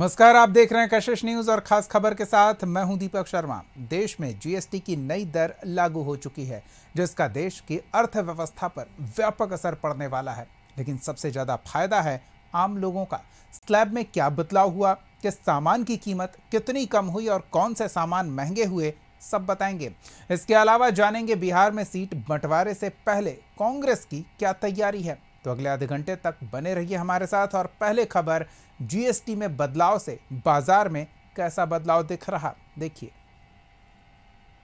नमस्कार, आप देख रहे हैं कशिश न्यूज और खास खबर के साथ मैं हूं दीपक शर्मा। देश में जीएसटी की नई दर लागू हो चुकी है, जिसका देश की अर्थव्यवस्था पर व्यापक असर पड़ने वाला है। लेकिन सबसे ज्यादा फायदा है आम लोगों का। स्लैब में क्या बदलाव हुआ, किस सामान की कीमत कितनी कम हुई और कौन से सामान महंगे हुए, सब बताएंगे। इसके अलावा जानेंगे बिहार में सीट बंटवारे से पहले कांग्रेस की क्या तैयारी है। तो अगले आधे घंटे तक बने रहिए हमारे साथ। और पहले खबर, जीएसटी में बदलाव से बाजार में कैसा बदलाव दिख रहा, देखिए।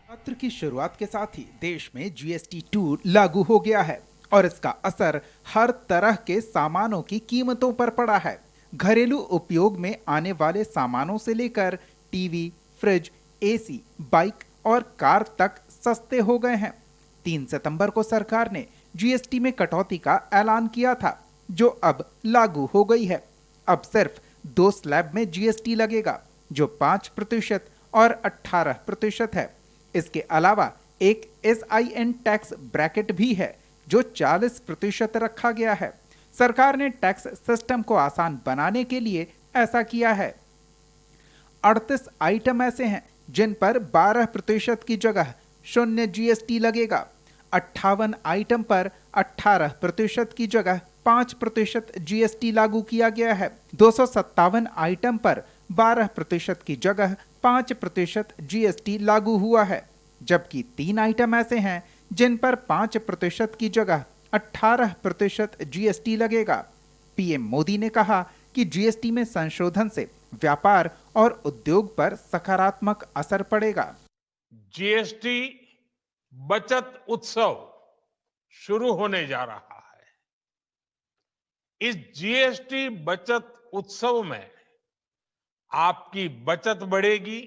सत्र की शुरुआत के साथ ही देश में जीएसटी 2 लागू हो गया है और इसका असर हर तरह के सामानों की कीमतों पर पड़ा है। घरेलू उपयोग में आने वाले सामानों से लेकर टीवी, फ्रिज, एसी, बाइक और कार तक सस्ते हो गए हैं। 3 सितंबर को सरकार ने जीएसटी में कटौती का ऐलान किया था, जो अब लागू हो गई है। अब सिर्फ 2 स्लैब में जीएसटी लगेगा, जो 5% और 18% है। इसके अलावा एक SIN टैक्स ब्रैकेट भी है, जो 40% रखा गया है। सरकार ने टैक्स सिस्टम को आसान बनाने के लिए ऐसा किया है। 38 आइटम ऐसे हैं जिन पर 12% की जगह 0 जीएसटी लगेगा। 58 आइटम पर 18% की जगह 5% जीएसटी लागू किया गया है। 257 आइटम पर 12% की जगह 5% जीएसटी लागू हुआ है, जबकि 3 आइटम ऐसे हैं जिन पर 5% की जगह 18% जीएसटी लगेगा। पीएम मोदी ने कहा कि जीएसटी में संशोधन से व्यापार और उद्योग पर सकारात्मक असर पड़ेगा। जीएसटी बचत उत्सव शुरू होने जा रहा है। इस जीएसटी बचत उत्सव में आपकी बचत बढ़ेगी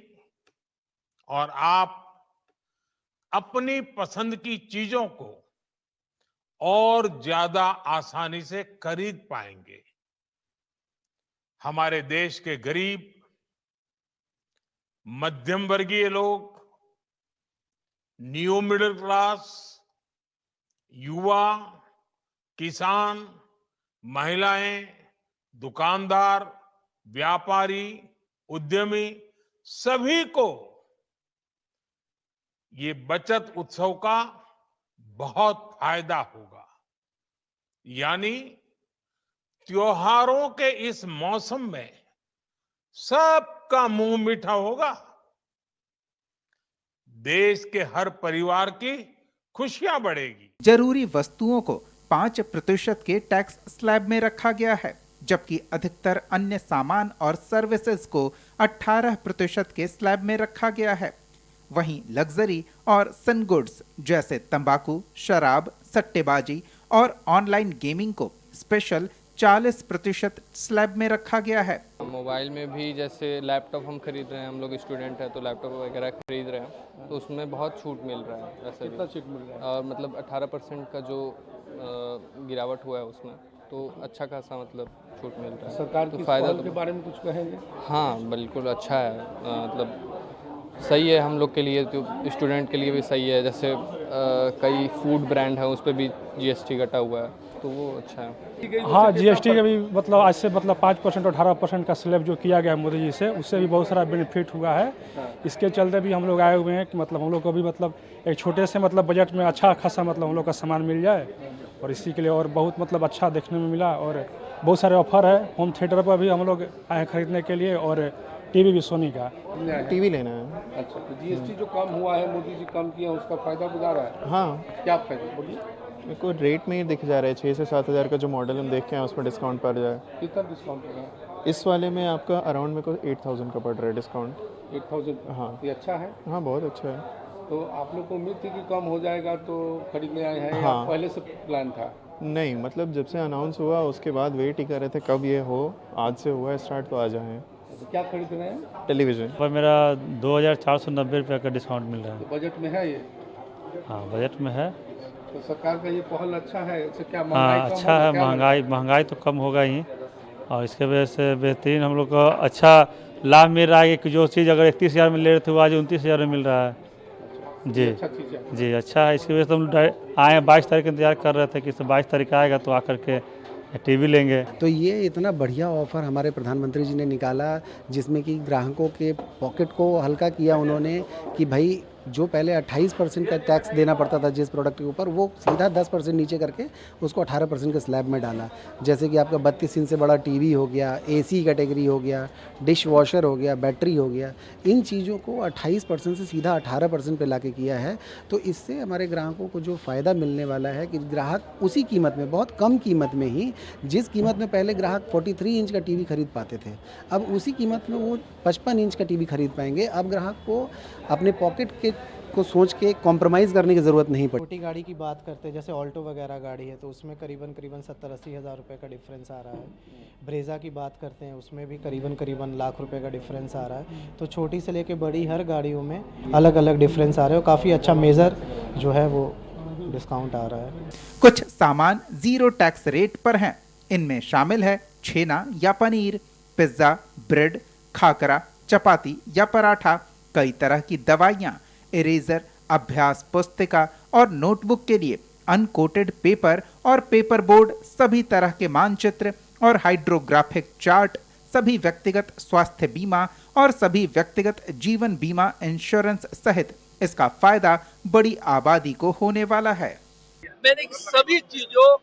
और आप अपनी पसंद की चीजों को और ज्यादा आसानी से खरीद पाएंगे। हमारे देश के गरीब, मध्यम वर्गीय लोग, न्यू मिडिल क्लास, युवा, किसान, महिलाएं, दुकानदार, व्यापारी, उद्यमी, सभी को ये बचत उत्सव का बहुत फायदा होगा। यानी त्योहारों के इस मौसम में सबका मुंह मीठा होगा। देश के हर परिवार की खुशियां बढ़ेगी। जरूरी वस्तुओं को 5% के टैक्स स्लैब में रखा गया है, जबकि अधिकतर अन्य सामान और सर्विसेज को 18% के स्लैब में रखा गया है। वहीं लग्जरी और सन गुड्स जैसे तंबाकू, शराब, सट्टेबाजी और ऑनलाइन गेमिंग को स्पेशल 40% स्लैब में रखा गया है। मोबाइल में भी जैसे लैपटॉप हम खरीद रहे हैं, हम लोग स्टूडेंट हैं तो लैपटॉप वगैरह खरीद रहे हैं, तो उसमें बहुत छूट मिल रहा है। वैसे कितना छूट मिल रहा है? और मतलब 18% का जो गिरावट हुआ है उसमें, तो अच्छा खासा मतलब छूट मिल रहा है। सरकार तो की फायदा पहल के बारे में कुछ कहेंगे? हाँ बिल्कुल अच्छा है। मतलब सही है हम लोग के लिए, तो स्टूडेंट के लिए भी सही है। जैसे कई फूड ब्रांड है उस पर भी जीएसटी घटा हुआ है, तो वो अच्छा है। हाँ, जीएसटी का भी मतलब आज से मतलब 5% और 18% का स्लैब जो किया गया है मोदी जी से, उससे भी बहुत सारा बेनिफिट हुआ है। इसके चलते भी हम लोग आए हुए हैं कि मतलब हम लोग को भी मतलब एक छोटे से मतलब बजट में अच्छा खासा मतलब हम लोग का सामान मिल जाए, और इसी के लिए और बहुत मतलब अच्छा देखने में मिला। और बहुत सारे ऑफर है। होम थिएटर पर भी हम लोग आए खरीदने के लिए, और टीवी भी सोनी का। टीवी लेना है। अच्छा, तो जीएसटी जो कम हुआ है, मोदी जी कम किया, उसका फायदा बुझा रहा है? हाँ, क्या फायदा बोलिए? मेरे को रेट में ही दिख जा रहा है 6 से 7 हज़ार का जो मॉडल हम देख के हैं उसमें डिस्काउंट पड़ जाए। कितना डिस्काउंट हो रहा है? इस वाले में आपका अराउंड मेरे को 8000 का पड़ रहा है डिस्काउंट। 8000? हाँ। ये अच्छा है। हाँ, बहुत अच्छा है। तो आप लोग को उम्मीद थी कि कम हो जाएगा तो खरीदने आए हैं, या हाँ। पहले से प्लान था? नहीं, मतलब जब से अनाउंस हुआ उसके बाद वेट ही कर रहे थे कब ये हो। आज से हुआ है स्टार्ट, तो आ जाए। तो क्या खरीद रहे हैं? टेलीविज़न पर मेरा 2490 रुपये का डिस्काउंट मिल रहा है। तो बजट में है ये? हाँ, बजट में है। तो सरकार का ये पहल अच्छा है। इससे क्या हाँ, महंगाई कम अच्छा होगा? है। क्या महंगाई तो कम होगा ही, और इसके वजह से बेहतरीन हम लोग को अच्छा लाभ मिल रहा है कि जो चीज़ अगर 31,000 में ले रहे थे वो आज 29,000 में मिल रहा है। जी अच्छा चीज़ है। जी, अच्छा है। इसकी वजह से हम आए हैं, 22 तारीख का इंतजार कर रहे थे कि 22 तारीख आएगा तो आकर के टीवी लेंगे। तो ये इतना बढ़िया ऑफ़र हमारे प्रधानमंत्री जी ने निकाला, जिसमें कि ग्राहकों के पॉकेट को हल्का किया उन्होंने, कि भाई जो पहले 28% का टैक्स देना पड़ता था जिस प्रोडक्ट के ऊपर, वो सीधा 10% नीचे करके उसको 18% के स्लैब में डाला। जैसे कि आपका 32 इंच से बड़ा टीवी हो गया, एसी कैटेगरी हो गया, डिश वॉशर हो गया, बैटरी हो गया, इन चीज़ों को 28% से सीधा 18% पे लाके किया है। तो इससे हमारे ग्राहकों को जो फ़ायदा मिलने वाला है कि ग्राहक उसी कीमत में, बहुत कम कीमत में ही, जिस कीमत में पहले ग्राहक 43 इंच का टीवी खरीद पाते थे, अब उसी कीमत में वो 55 इंच का टीवी खरीद पाएंगे। अब ग्राहक को अपने पॉकेट को सोच के कॉम्प्रोमाइज़ करने की ज़रूरत नहीं पड़ी। छोटी गाड़ी की बात करते हैं, जैसे ऑल्टो वगैरह गाड़ी है तो उसमें करीबन 70-80 हज़ार रुपये का डिफरेंस आ रहा है। ब्रेज़ा की बात करते हैं, उसमें भी करीबन लाख रुपए का डिफरेंस आ रहा है। तो छोटी से लेके बड़ी हर गाड़ियों में अलग अलग डिफरेंस आ रहे हैं और काफ़ी अच्छा मेजर जो है वो डिस्काउंट आ रहा है। कुछ सामान जीरो टैक्स रेट पर हैं। इनमें शामिल है छेना या पनीर, पिज्ज़ा, ब्रेड, खाकरा, चपाती या पराठा, कई तरह की दवाइयाँ, इरेजर, अभ्यास पुस्तिका और नोटबुक के लिए अनकोटेड पेपर और पेपर बोर्ड, सभी तरह के मानचित्र और हाइड्रोग्राफिक चार्ट, सभी व्यक्तिगत स्वास्थ्य बीमा और सभी व्यक्तिगत जीवन बीमा इंश्योरेंस सहित इसका फायदा बड़ी आबादी को होने वाला है। मैंने सभी चीजों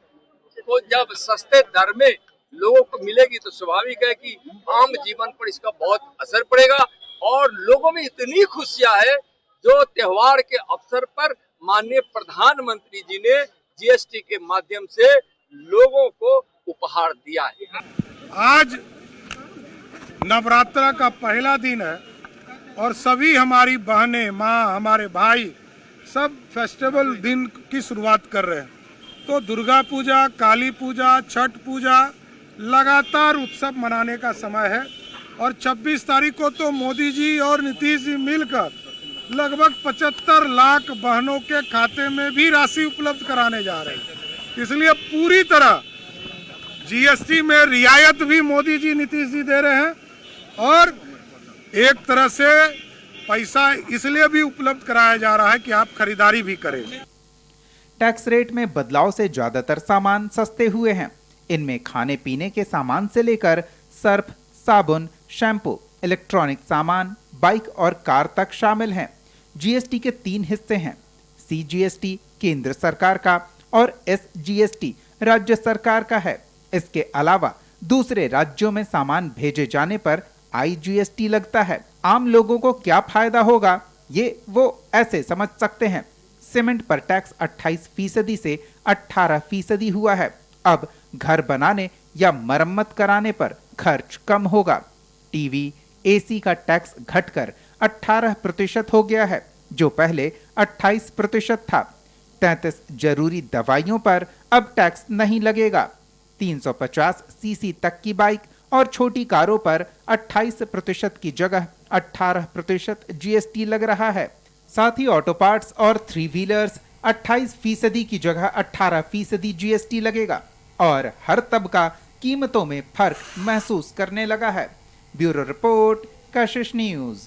को जब सस्ते दर में लोगों को मिलेगी तो स्वाभाविक है कि आम जीवन पर इसका बहुत असर पड़ेगा और लोगों में इतनी खुशियां है जो त्योहार के अवसर पर माननीय प्रधानमंत्री जी ने जीएसटी के माध्यम से लोगों को उपहार दिया है। आज नवरात्रा का पहला दिन है और सभी हमारी बहनें, माँ, हमारे भाई सब फेस्टिवल दिन की शुरुआत कर रहे हैं। तो दुर्गा पूजा, काली पूजा, छठ पूजा लगातार उत्सव मनाने का समय है और 26 तारीख को तो मोदी जी और नीतीश जी मिलकर लगभग 75 लाख बहनों के खाते में भी राशि उपलब्ध कराने जा रहे हैं। इसलिए पूरी तरह जीएसटी में रियायत भी मोदी जी, नीतीश जी दे रहे हैं और एक तरह से पैसा इसलिए भी उपलब्ध कराया जा रहा है कि आप खरीदारी भी करें। टैक्स रेट में बदलाव से ज्यादातर सामान सस्ते हुए हैं। इनमें खाने पीने के सामान से लेकर सर्फ, साबुन, शैम्पू, इलेक्ट्रॉनिक सामान, बाइक और कार तक शामिल हैं। जीएसटी के 3 हिस्से हैं। सीजीएसटी केंद्र सरकार का और एसजीएसटी राज्य सरकार का है। इसके अलावा दूसरे राज्यों में सामान भेजे जाने पर आईजीएसटी लगता है। आम लोगों को क्या फायदा होगा, ये वो ऐसे समझ सकते हैं। सीमेंट पर टैक्स 28% से 18% हुआ है। अब घर बनाने या मरम्मत कराने पर खर्च कम होगा। टीवी, एसी का टैक्स घटकर 18% हो गया है, जो पहले 28% था। 33 जरूरी दवाइयों पर अब टैक्स नहीं लगेगा। 350 सीसी तक की बाइक और छोटी कारों पर 28% की जगह 18% जीएसटी लग रहा है। साथ ही ऑटो पार्ट्स और 3 व्हीलर्स 28% की जगह 18% जीएसटी लगेगा और हर तबका कीमतों में फर्क महसूस करने लगा है। ब्यूरो रिपोर्ट, कशिश न्यूज।